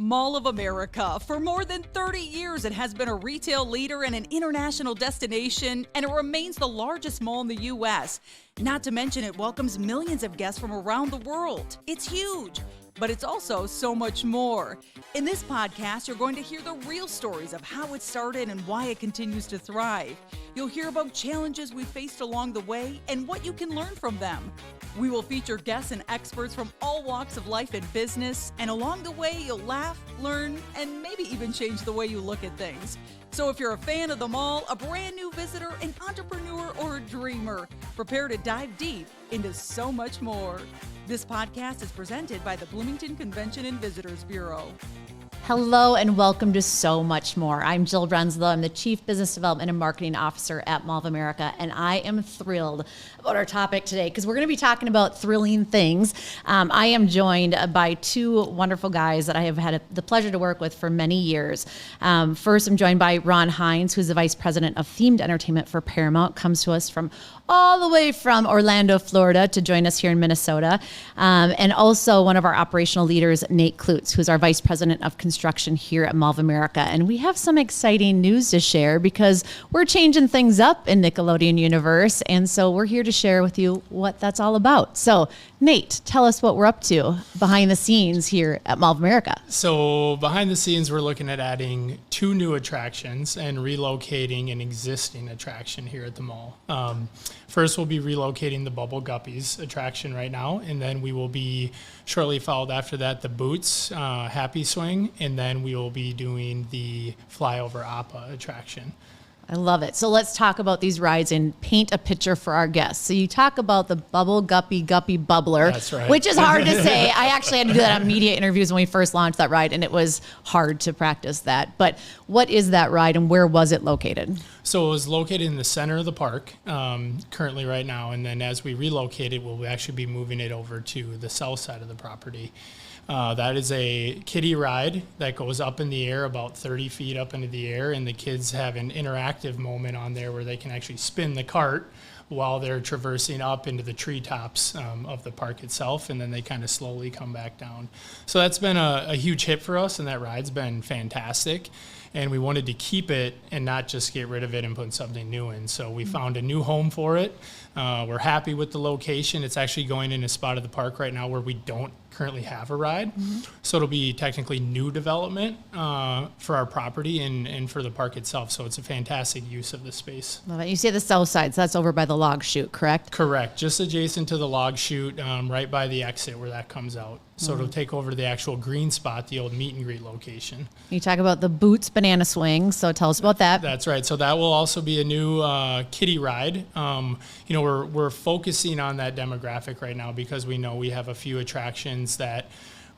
Mall of America. For more than 30 years, it has been a retail leader and an international destination, and it remains the largest mall in the U.S. Not to mention, it welcomes millions of guests from around the world. It's huge, but it's also so much more. In this podcast, you're going to hear the real stories of how it started and why it continues to thrive. You'll hear about challenges we faced along the way and what you can learn from them. We will feature guests and experts from all walks of life and business, and along the way, you'll laugh, learn, and maybe even change the way you look at things. So if you're a fan of the mall, a brand new visitor, an entrepreneur, or a dreamer, prepare to dive deep into so much more. This podcast is presented by the Bloomington Convention and Visitors Bureau. Hello and welcome to So Much More. I'm Jill Renslow. I'm the Chief Business Development and Marketing Officer at Mall of America, and I am thrilled about our topic today because we're going to be talking about thrilling things. I am joined by two wonderful guys that I have had the pleasure to work with for many years. First, I'm joined by Ron Hines, who's the Vice President of Themed Entertainment for Paramount, comes to us from all the way from Orlando, Florida, to join us here in Minnesota. And also one of our operational leaders, Nate Klutz, who's our Vice President of Construction here at Mall of America. And we have some exciting news to share because we're changing things up in Nickelodeon Universe. And so we're here to share with you what that's all about. So Nate, tell us what we're up to behind the scenes here at Mall of America. So behind the scenes, we're looking at adding 2 new attractions and relocating an existing attraction here at the mall. First, we'll be relocating the Bubble Guppies attraction right now, and then we will be shortly followed after that the Boots Happy Swing, and then we will be doing the Flyover Appa attraction. I love it. So let's talk about these rides and paint a picture for our guests. So you talk about the Bubble Guppy Bubbler, That's right. Which is hard to say. I actually had to do that on media interviews when we first launched that ride, and it was hard to practice that. But what is that ride and where was it located? So it was located in the center of the park currently right now, and then as we relocate it, we'll actually be moving it over to the south side of the property. That is a kiddie ride that goes up in the air about 30 feet up into the air, and the kids have an interactive moment on there where they can actually spin the cart while they're traversing up into the treetops of the park itself, and then they kind of slowly come back down. So that's been a huge hit for us, and that ride's been fantastic. And we wanted to keep it and not just get rid of it and put something new in. So we found a new home for it. We're happy with the location. It's actually going in a spot of the park right now where we don't currently have a ride. Mm-hmm. So it'll be technically new development for our property and for the park itself. So it's a fantastic use of the space. Love it. You say the south side, so that's over by the log chute, correct? Correct. Just adjacent to the log chute, right by the exit where that comes out. So it'll take over the actual green spot, the old meet and greet location. You talk about the Boots Banana Swing, so tell us about that. That's right. So that will also be a new kiddie ride. We're focusing on that demographic right now because we know we have a few attractions that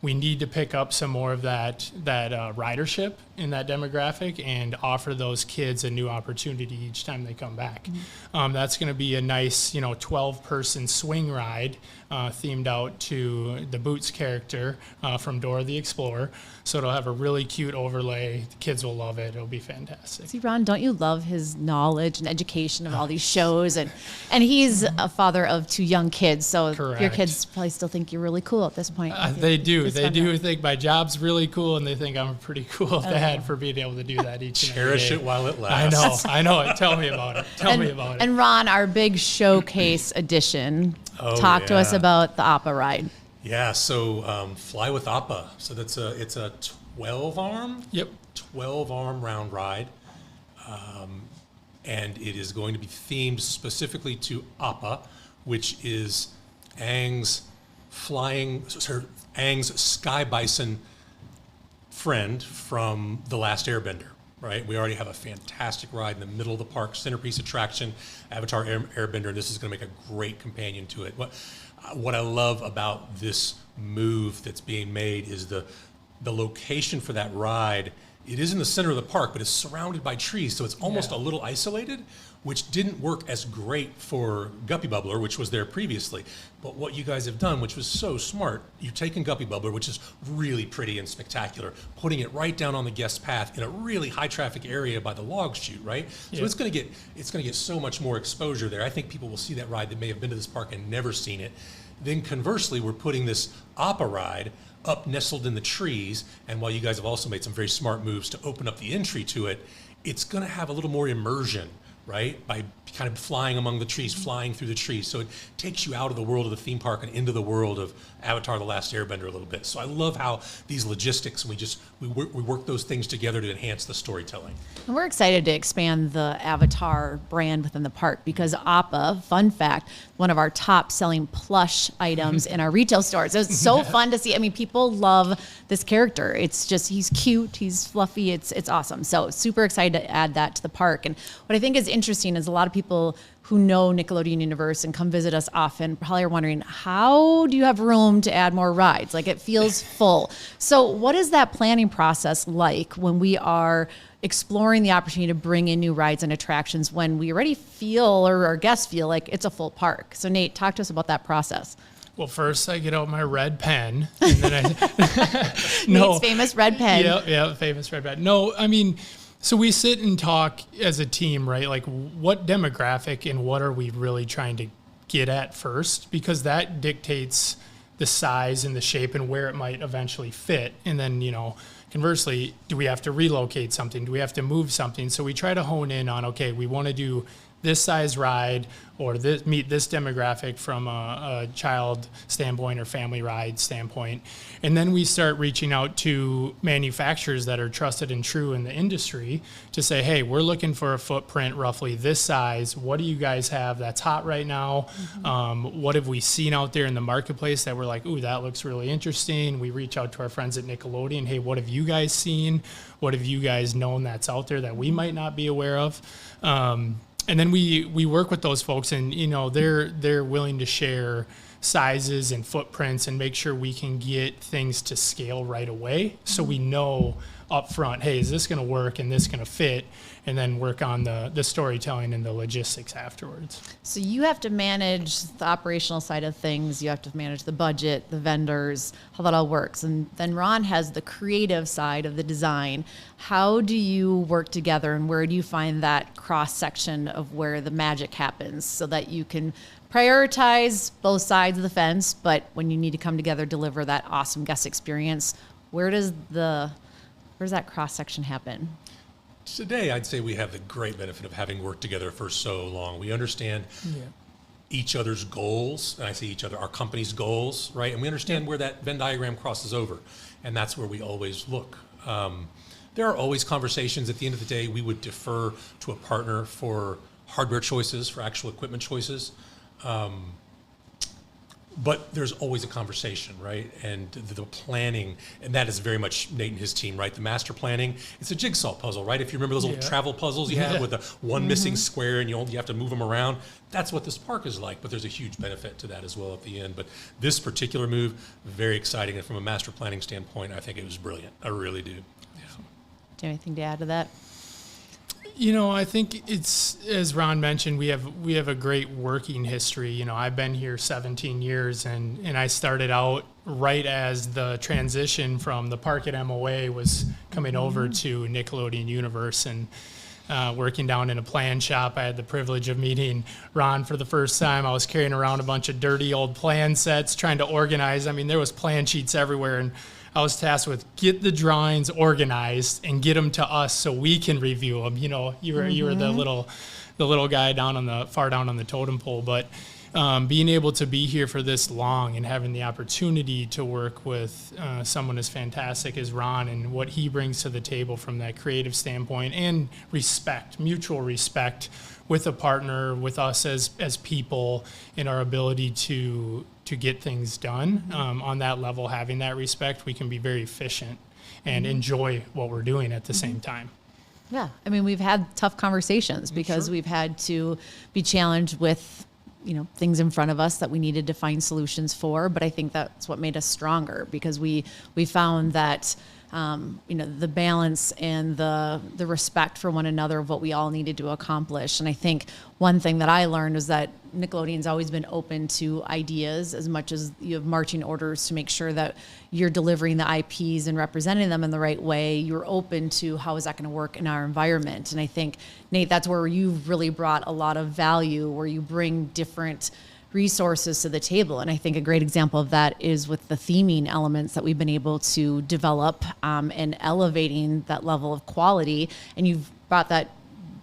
we need to pick up some more of that ridership in that demographic and offer those kids a new opportunity each time they come back. Mm-hmm. That's going to be a nice, 12-person swing ride themed out to the Boots character from Dora the Explorer. So it'll have a really cute overlay. The kids will love it. It'll be fantastic. See, Ron, don't you love his knowledge and education of all these shows? And he's a father of 2 young kids, so Correct. Your kids probably still think you're really cool at this point. They do. They do think my job's really cool, and they think I'm a pretty cool dad for being able to do that each and every day. Cherish it while it lasts. I know it. Tell me about it. Tell me about it. And Ron, our big showcase edition, talk to us about the Appa ride. Yeah, so Fly with Appa. So it's a 12-arm? Yep. 12-arm round ride. And it is going to be themed specifically to Appa, which is Aang's sky bison friend from The Last Airbender, right? We already have a fantastic ride in the middle of the park, centerpiece attraction, Avatar Airbender, and this is going to make a great companion to it. What I love about this move that's being made is the location for that ride. It is in the center of the park, but it's surrounded by trees, so it's almost a little isolated, which didn't work as great for Guppy Bubbler, which was there previously. But what you guys have done, which was so smart, you've taken Guppy Bubbler, which is really pretty and spectacular, putting it right down on the guest path in a really high traffic area by the log chute, right? Yeah. So it's going to get so much more exposure there. I think people will see that ride that may have been to this park and never seen it. Then conversely, we're putting this Appa ride up nestled in the trees, and while you guys have also made some very smart moves to open up the entry to it, it's going to have a little more immersion, right? By kind of flying among the trees, flying through the trees. So it takes you out of the world of the theme park and into the world of Avatar: The Last Airbender a little bit. So I love how these logistics, we work those things together to enhance the storytelling. And we're excited to expand the Avatar brand within the park because Appa, fun fact, one of our top selling plush items in our retail stores. It was so fun to see. I mean, people love this character. It's just, he's cute, he's fluffy, it's awesome. So super excited to add that to the park. And what I think is interesting is a lot of people who know Nickelodeon Universe and come visit us often probably are wondering, how do you have room to add more rides? Like, it feels full. So what is that planning process like when we are exploring the opportunity to bring in new rides and attractions when we already feel, or our guests feel, like it's a full park? So Nate, talk to us about that process. Well, first I get out my red pen, and then Nate's famous red pen. Yeah, famous red pen. No, I mean, so we sit and talk as a team, right? Like, what demographic and what are we really trying to get at first? Because that dictates the size and the shape and where it might eventually fit. And then, conversely, do we have to relocate something? Do we have to move something? So we try to hone in on, okay, we want to do this size ride or meet this demographic from a child standpoint or family ride standpoint. And then we start reaching out to manufacturers that are trusted and true in the industry to say, hey, we're looking for a footprint roughly this size. What do you guys have that's hot right now? What have we seen out there in the marketplace that we're like, ooh, that looks really interesting? We reach out to our friends at Nickelodeon. Hey, what have you guys seen? What have you guys known that's out there that we might not be aware of? And then we work with those folks, and they're willing to share sizes and footprints and make sure we can get things to scale right away, so we know up front, hey, is this going to work and this going to fit, and then work on the storytelling and the logistics afterwards. So you have to manage the operational side of things. You have to manage the budget, the vendors, how that all works. And then Ron has the creative side of the design. How do you work together, and where do you find that cross section of where the magic happens so that you can prioritize both sides of the fence, but when you need to come together, deliver that awesome guest experience? Where's that cross section happen? Today, I'd say we have the great benefit of having worked together for so long. We understand each other's goals, and I say each other, our company's goals, right? And we understand where that Venn diagram crosses over, and that's where we always look. There are always conversations. At the end of the day, we would defer to a partner for hardware choices, for actual equipment choices. But there's always a conversation, right? And the planning, and that is very much Nate and his team, right? The master planning, it's a jigsaw puzzle, right? If you remember those little travel puzzles you have with the one missing square and you have to move them around, that's what this park is like, but there's a huge benefit to that as well at the end. But this particular move, very exciting, and from a master planning standpoint, I think it was brilliant. I really do. Yeah. Do you have anything to add to that? I think it's, as Ron mentioned, we have a great working history. I've been here 17 years, and I started out right as the transition from the park at MOA was coming over to Nickelodeon Universe, and working down in a plan shop. I had the privilege of meeting Ron for the first time. I was carrying around a bunch of dirty old plan sets, trying to organize. I mean, there was plan sheets everywhere, and I was tasked with get the drawings organized and get them to us so we can review them. You were the little guy far down on the totem pole, but being able to be here for this long and having the opportunity to work with someone as fantastic as Ron and what he brings to the table from that creative standpoint, and mutual respect with a partner, with us as people, in our ability to get things done on that level, having that respect, we can be very efficient and enjoy what we're doing at the same time. Yeah, I mean, we've had tough conversations because we've had to be challenged with things in front of us that we needed to find solutions for. But I think that's what made us stronger, because we found that the balance and the respect for one another of what we all needed to accomplish. And I think one thing that I learned is that Nickelodeon's always been open to ideas as much as you have marching orders to make sure that you're delivering the IPs and representing them in the right way. You're open to how is that going to work in our environment. And I think, Nate, that's where you've really brought a lot of value, where you bring different resources to the table. And I think a great example of that is with the theming elements that we've been able to develop and elevating that level of quality. And you've brought that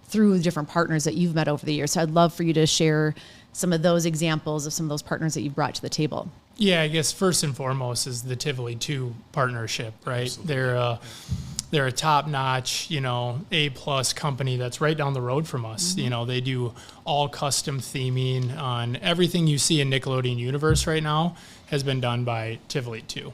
through different partners that you've met over the years. So I'd love for you to share some of those examples of some of those partners that you've brought to the table. Yeah, I guess first and foremost is the Tivoli 2 partnership, right? Absolutely. They're a top-notch, A+ company that's right down the road from us. They do all custom theming on everything you see in Nickelodeon Universe right now has been done by Tivoli 2.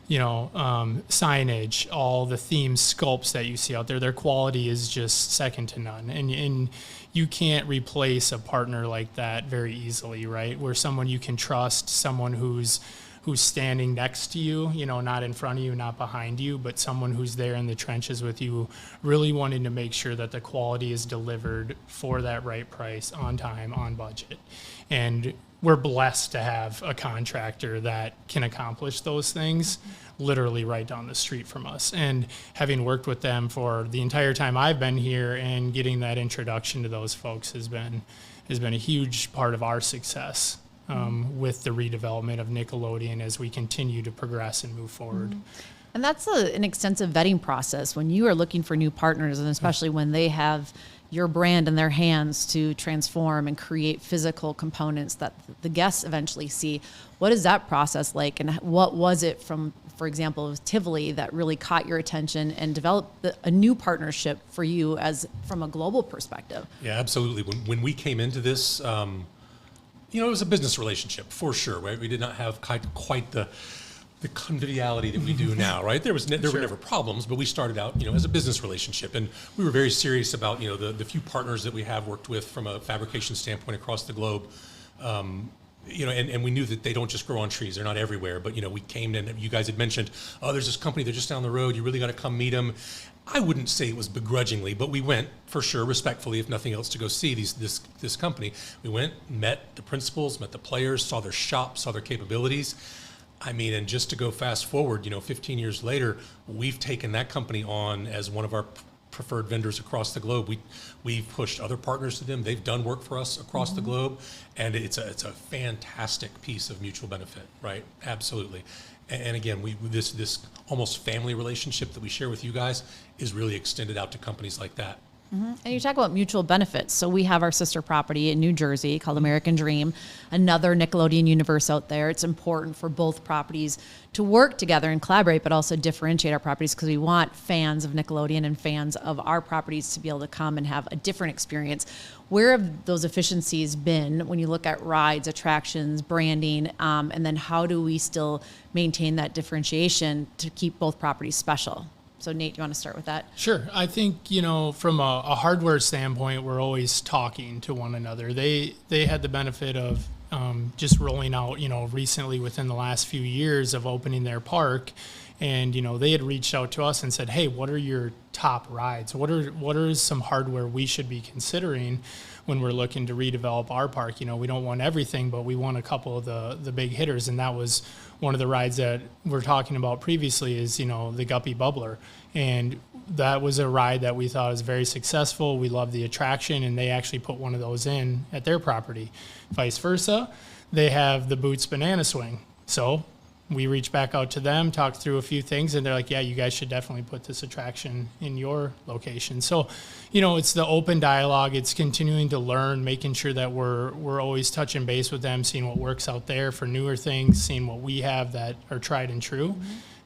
Signage, all the theme sculpts that you see out there, their quality is just second to none. And you can't replace a partner like that very easily, right? Where someone you can trust, someone who's standing next to you, not in front of you, not behind you, but someone who's there in the trenches with you, really wanting to make sure that the quality is delivered for that right price, on time, on budget. And we're blessed to have a contractor that can accomplish those things literally right down the street from us. And having worked with them for the entire time I've been here, and getting that introduction to those folks has been a huge part of our success with the redevelopment of Nickelodeon as we continue to progress and move forward. And that's an extensive vetting process when you are looking for new partners, and especially when they have your brand in their hands to transform and create physical components that the guests eventually see. What is that process like, and what was it from, for example, with Tivoli that really caught your attention and developed a new partnership for you as from a global perspective? Yeah, absolutely. When we came into this, it was a business relationship for sure, right? We did not have quite the conviviality that we do now, right? There were never problems, but we started out, as a business relationship, and we were very serious about, the few partners that we have worked with from a fabrication standpoint across the globe. And we knew that they don't just grow on trees; they're not everywhere. But we came in. You guys had mentioned, there's this company; they're just down the road. You really got to come meet them. I wouldn't say it was begrudgingly, but we went for sure, respectfully, if nothing else, to go see this company. We went, met the principals, met the players, saw their shop, saw their capabilities. And just to go fast forward, 15 years later, we've taken that company on as one of our preferred vendors across the globe. We've pushed other partners to them. They've done work for us across the globe, and it's a fantastic piece of mutual benefit, right? Absolutely. And again, this almost family relationship that we share with you guys is really extended out to companies like that. And you talk about mutual benefits. So we have our sister property in New Jersey called American Dream, another Nickelodeon Universe out there. It's important for both properties to work together and collaborate, but also differentiate our properties, because we want fans of Nickelodeon and fans of our properties to be able to come and have a different experience. Where have those efficiencies been when you look at rides, attractions, branding, and then how do we still maintain that differentiation to keep both properties special? So Nate, do you want to start with that? Sure. I think, from a hardware standpoint, we're always talking to one another. They had the benefit of just rolling out, recently within the last few years of opening their park. And, they had reached out to us and said, hey, what are your top rides? What are some hardware we should be considering when we're looking to redevelop our park? We don't want everything, but we want a couple of the big hitters. And that was one of the rides that we're talking about previously is, the Guppy Bubbler. And that was a ride that we thought was very successful. We loved the attraction, and they actually put one of those in at their property. Vice versa, they have the Boots Banana Swing. So we reached back out to them, talked through a few things, and they're like, yeah, you guys should definitely put this attraction in your location. So, it's the open dialogue. It's continuing to learn, making sure that we're always touching base with them, seeing what works out there for newer things, seeing what we have that are tried and true,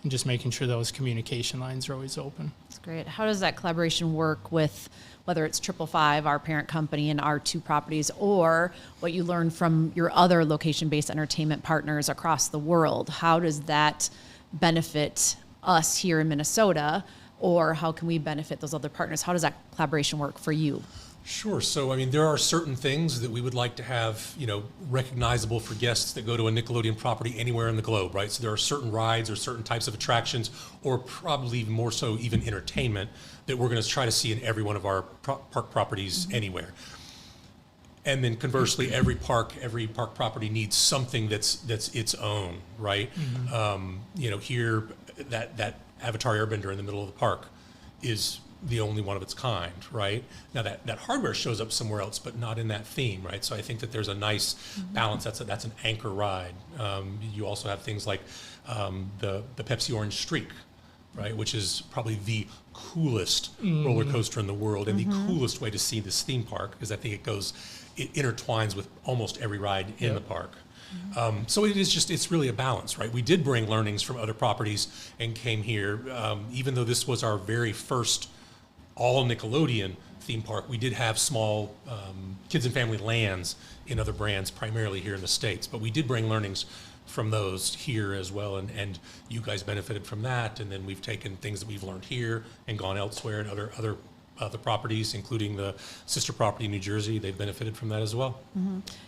and just making sure those communication lines are always open. That's great. How does that collaboration work with whether it's 555, our parent company, and our two properties, or what you learn from your other location-based entertainment partners across the world? How does that benefit us here in Minnesota, or how can we benefit those other partners? How does that collaboration work for you? Sure. So, there are certain things that we would like to have, recognizable for guests that go to a Nickelodeon property anywhere in the globe, right? So there are certain rides or certain types of attractions, or probably even more so even entertainment, that we're going to try to see in every one of our park properties anywhere. And then conversely, every park property needs something that's its own, right? Here, that Avatar Airbender in the middle of the park is the only one of its kind, right? Now that hardware shows up somewhere else, but not in that theme, right? So I think that there's a nice balance. That's an anchor ride. You also have things like the Pepsi Orange Streak, right? Which is probably the coolest roller coaster in the world and the coolest way to see this theme park, because I think it intertwines with almost every ride in the park. So it's really a balance, right? We did bring learnings from other properties and came here. Even though this was our very first all Nickelodeon theme park, we did have small kids and family lands in other brands, primarily here in the States. But we did bring learnings from those here as well, and you guys benefited from that. And then we've taken things that we've learned here and gone elsewhere in other properties, including the sister property in New Jersey. They've benefited from that as well.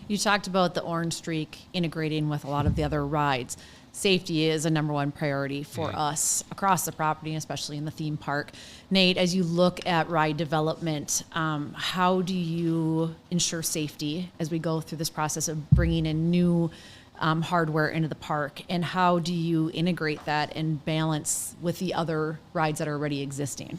You talked about the Orange Streak integrating with a lot of the other rides. Safety is a number one priority for us across the property, especially in the theme park. Nate, as you look at ride development, how do you ensure safety as we go through this process of bringing in new hardware into the park, and how do you integrate that and balance with the other rides that are already existing?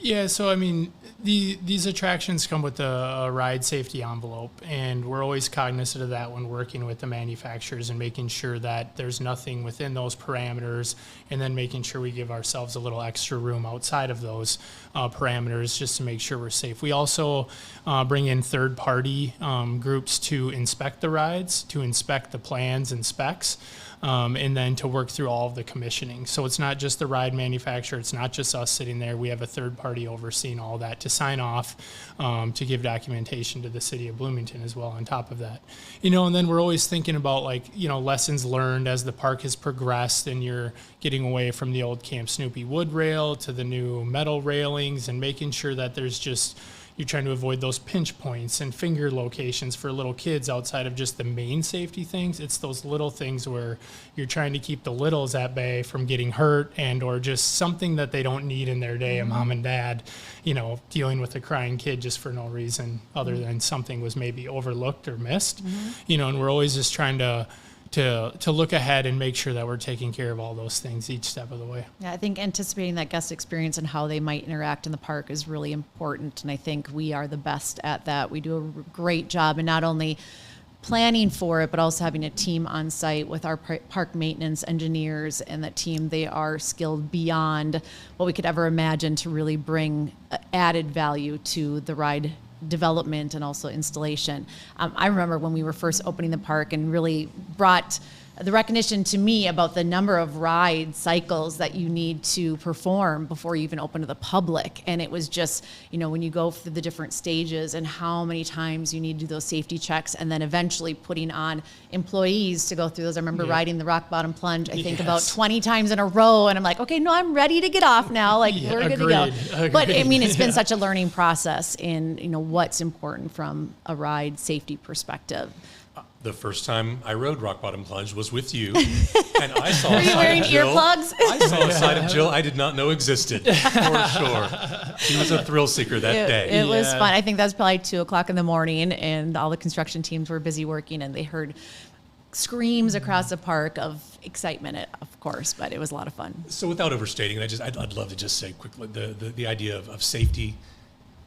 Yeah, so I mean, these attractions come with a ride safety envelope, and we're always cognizant of that when working with the manufacturers and making sure that there's nothing within those parameters, and then making sure we give ourselves a little extra room outside of those parameters just to make sure we're safe. We also bring in third-party groups to inspect the rides, to inspect the plans and specs, and then to work through all of the commissioning. So it's not just the ride manufacturer, it's not just us sitting there. We have a third party overseeing all that to sign off, to give documentation to the city of Bloomington as well on top of that. And then we're always thinking about lessons learned as the park has progressed and you're getting away from the old Camp Snoopy wood rail to the new metal railings, and making sure that you're trying to avoid those pinch points and finger locations for little kids outside of just the main safety things. It's those little things where you're trying to keep the littles at bay from getting hurt and or just something that they don't need in their day, a mom and dad, dealing with a crying kid just for no reason other than something was maybe overlooked or missed. And we're always just trying to look ahead and make sure that we're taking care of all those things each step of the way. Yeah, I think anticipating that guest experience and how they might interact in the park is really important, and I think we are the best at that. We do a great job in not only planning for it, but also having a team on site with our park maintenance engineers, and that team, they are skilled beyond what we could ever imagine to really bring added value to the ride development and also installation. I remember when we were first opening the park and really brought the recognition to me about the number of ride cycles that you need to perform before you even open to the public. And it was just, when you go through the different stages and how many times you need to do those safety checks, and then eventually putting on employees to go through those. I remember riding the rock bottom plunge, I think about 20 times in a row. And I'm like, okay, no, I'm ready to get off now. We're good to go. Agreed. But I mean, it's been such a learning process in, what's important from a ride safety perspective. The first time I rode Rock Bottom Plunge was with you, and I saw a side of Jill. Earplugs? I saw a side of Jill I did not know existed, for sure. She was a thrill seeker that day. It was fun. I think that was probably 2:00 in the morning, and all the construction teams were busy working, and they heard screams across the park of excitement, of course, but it was a lot of fun. So without overstating, I'd love to just say quickly, the idea of safety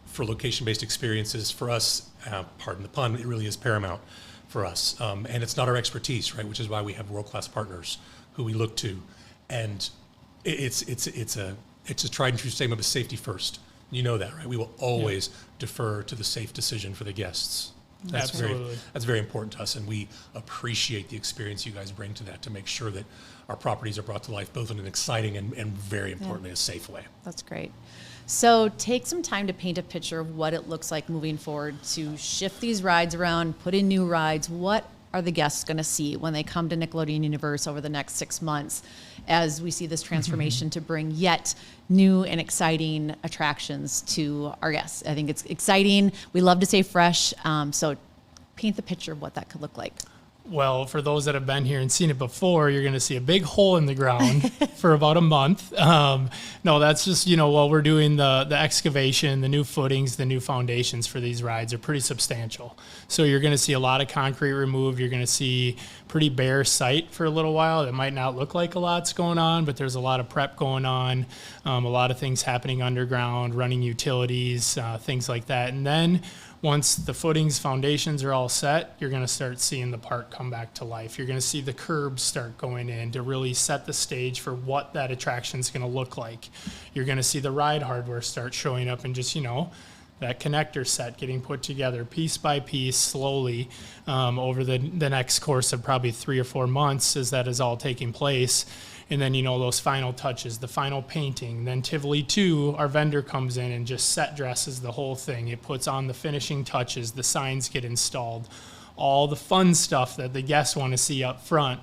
for location-based experiences for us, pardon the pun, it really is paramount for us, and it's not our expertise, right? Which is why we have world-class partners who we look to, and it's a tried and true statement of safety first. You know that, right? We will always defer to the safe decision for the guests. That's very important to us, and we appreciate the experience you guys bring to that to make sure that our properties are brought to life both in an exciting and very importantly a safe way. That's great. So take some time to paint a picture of what it looks like moving forward to shift these rides around, put in new rides. What are the guests going to see when they come to Nickelodeon Universe over the next 6 months as we see this transformation to bring yet new and exciting attractions to our guests? I think it's exciting. We love to stay fresh. So paint the picture of what that could look like. Well, for those that have been here and seen it before, you're going to see a big hole in the ground for about a month. No, that's just, while we're doing the excavation, the new footings, the new foundations for these rides are pretty substantial. So you're going to see a lot of concrete removed. You're going to see pretty bare site for a little while. It might not look like a lot's going on, but there's a lot of prep going on, a lot of things happening underground, running utilities, things like that. And then once the footings, foundations are all set, you're going to start seeing the park come back to life. You're going to see the curbs start going in to really set the stage for what that attraction is going to look like. You're going to see the ride hardware start showing up and just, that connector set getting put together piece by piece slowly over the next course of probably 3 or 4 months as that is all taking place. And then, those final touches, the final painting. Then Tivoli 2, our vendor comes in and just set dresses the whole thing. It puts on the finishing touches, the signs get installed. All the fun stuff that the guests want to see up front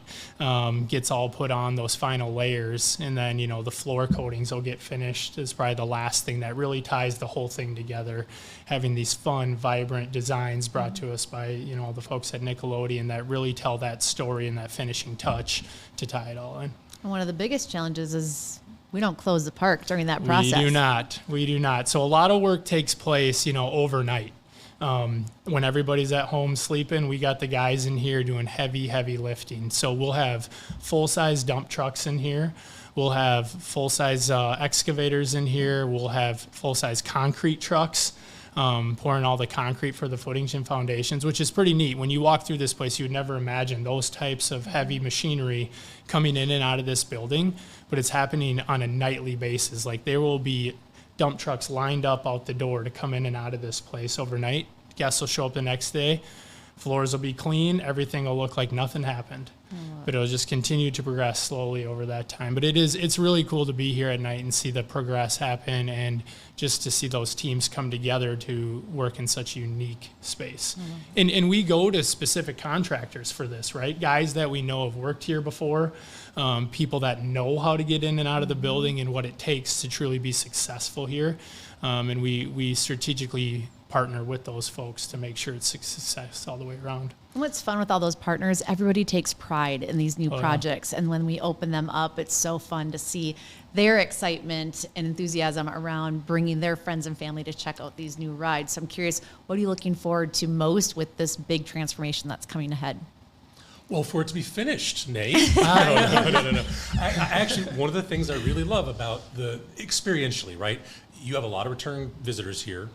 gets all put on those final layers. And then, the floor coatings will get finished. It's probably the last thing that really ties the whole thing together. Having these fun, vibrant designs brought to us by, the folks at Nickelodeon that really tell that story and that finishing touch to tie it all in. And one of the biggest challenges is we don't close the park during that process. We do not. So a lot of work takes place, overnight. When everybody's at home sleeping, we got the guys in here doing heavy lifting. So we'll have full-size dump trucks in here. We'll have full-size excavators in here. We'll have full-size concrete trucks. Pouring all the concrete for the footings and foundations, which is pretty neat. When you walk through this place, you would never imagine those types of heavy machinery coming in and out of this building, but it's happening on a nightly basis. Like there will be dump trucks lined up out the door to come in and out of this place overnight. Guests will show up the next day. Floors will be clean. Everything will look like nothing happened. But it'll just continue to progress slowly over that time. But it's really cool to be here at night and see the progress happen and just to see those teams come together to work in such a unique space. And we go to specific contractors for this, right? Guys that we know have worked here before, people that know how to get in and out of the building and what it takes to truly be successful here. And we strategically partner with those folks to make sure it's success all the way around. And what's fun with all those partners, everybody takes pride in these new projects. And when we open them up, it's so fun to see their excitement and enthusiasm around bringing their friends and family to check out these new rides. So I'm curious, what are you looking forward to most with this big transformation that's coming ahead? Well, for it to be finished, Nate. No. I actually, one of the things I really love about the experientially, right? You have a lot of return visitors here.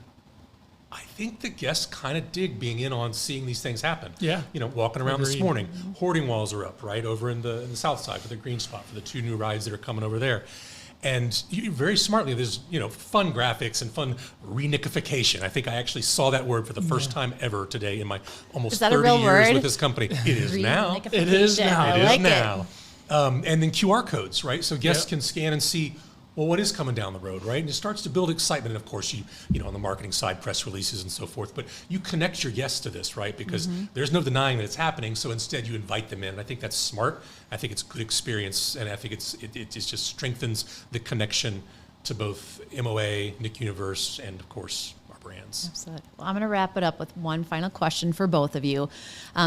I think the guests kind of dig being in on seeing these things happen. Yeah. Walking around Agreed. this morning, hoarding walls are up, right, over in the south side for the green spot, for the 2 new rides that are coming over there. And you very smartly, there's, fun graphics and fun re-nickification. I think I actually saw that word for the first time ever today in my almost 30 years with this company. It is now. It is now. It is now. And then QR codes, right? So guests can scan and see, well, what is coming down the road, right? And it starts to build excitement. And of course, you on the marketing side, press releases and so forth, but you connect your guests to this, right? Because there's no denying that it's happening. So instead you invite them in. And I think that's smart. I think it's good experience. And I think it just strengthens the connection to both MOA, Nick Universe, and of course, our brands. Absolutely. Well, I'm going to wrap it up with one final question for both of you.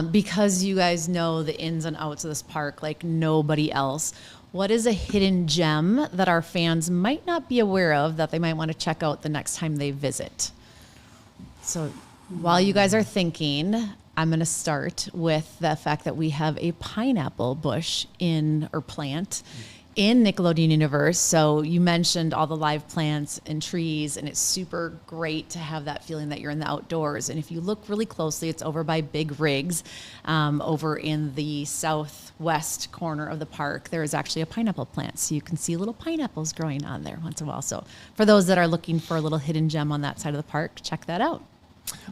Because you guys know the ins and outs of this park like nobody else, what is a hidden gem that our fans might not be aware of that they might want to check out the next time they visit? So while you guys are thinking, I'm going to start with the fact that we have a pineapple bush plant in Nickelodeon Universe. So you mentioned all the live plants and trees, and it's super great to have that feeling that you're in the outdoors. And if you look really closely, it's over by Big Rigs, over in the southwest corner of the park. There is actually a pineapple plant, so you can see little pineapples growing on there once in a while. So for those that are looking for a little hidden gem on that side of the park, check that out.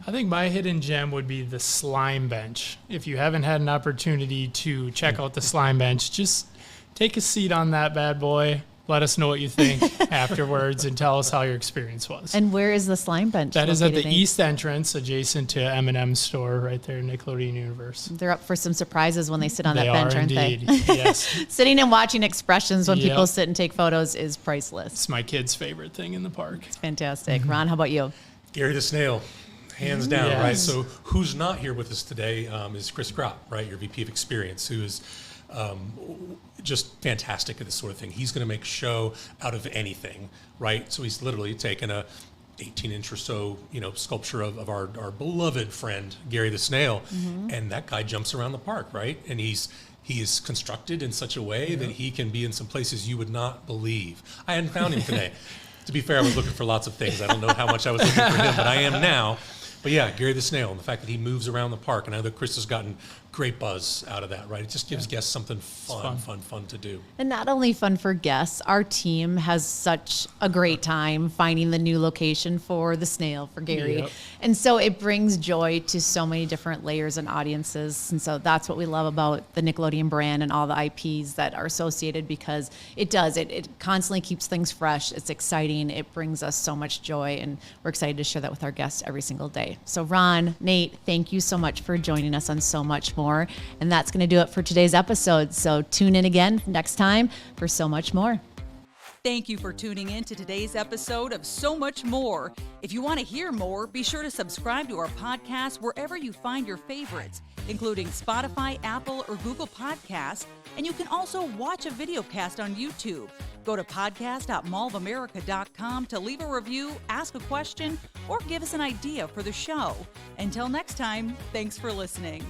I think my hidden gem would be the slime bench. If you haven't had an opportunity to check out the slime bench, just take a seat on that bad boy. Let us know what you think afterwards and tell us how your experience was. And where is the slime bench? That is at the located, east entrance, adjacent to M&M's store right there, Nickelodeon Universe. They're up for some surprises when they sit on that They bench, are aren't indeed. they? Yes. Sitting and watching expressions when Yep. people sit and take photos is priceless. It's my kid's favorite thing in the park. It's fantastic. Ron, how about you? Gary the Snail. hands down, Yes. right? So who's not here with us today is Chris Gropp, right? Your VP of Experience, who is just fantastic at this sort of thing. He's going to make show out of anything, right? So he's literally taken a 18-inch or so, sculpture of our beloved friend, Gary the Snail, and that guy jumps around the park, right? And he is constructed in such a way that he can be in some places you would not believe. I hadn't found him today. To be fair, I was looking for lots of things. I don't know how much I was looking for him, but I am now. But yeah, Gary the Snail, and the fact that he moves around the park, and I know that Chris has gotten great buzz out of that, right? It just gives guests something fun to do. And not only fun for guests, our team has such a great time finding the new location for the snail, for Gary. Yep. And so it brings joy to so many different layers and audiences. And so that's what we love about the Nickelodeon brand and all the IPs that are associated, because it constantly keeps things fresh. It's exciting. It brings us so much joy, and we're excited to share that with our guests every single day. So Ron, Nate, thank you so much for joining us on So Much More. And that's going to do it for today's episode. So tune in again next time for So Much More. Thank you for tuning in to today's episode of So Much More. If you want to hear more, be sure to subscribe to our podcast wherever you find your favorites, including Spotify, Apple, or Google Podcasts. And you can also watch a video cast on YouTube. Go to podcast.mallofamerica.com to leave a review, ask a question, or give us an idea for the show. Until next time, thanks for listening.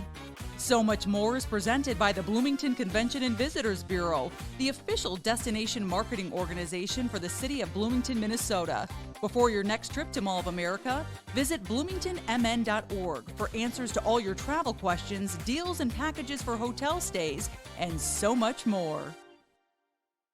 So Much More is presented by the Bloomington Convention and Visitors Bureau, the official destination marketing organization for the city of Bloomington, Minnesota. Before your next trip to Mall of America, visit bloomingtonmn.org for answers to all your travel questions, deals and packages for hotel stays, and so much more.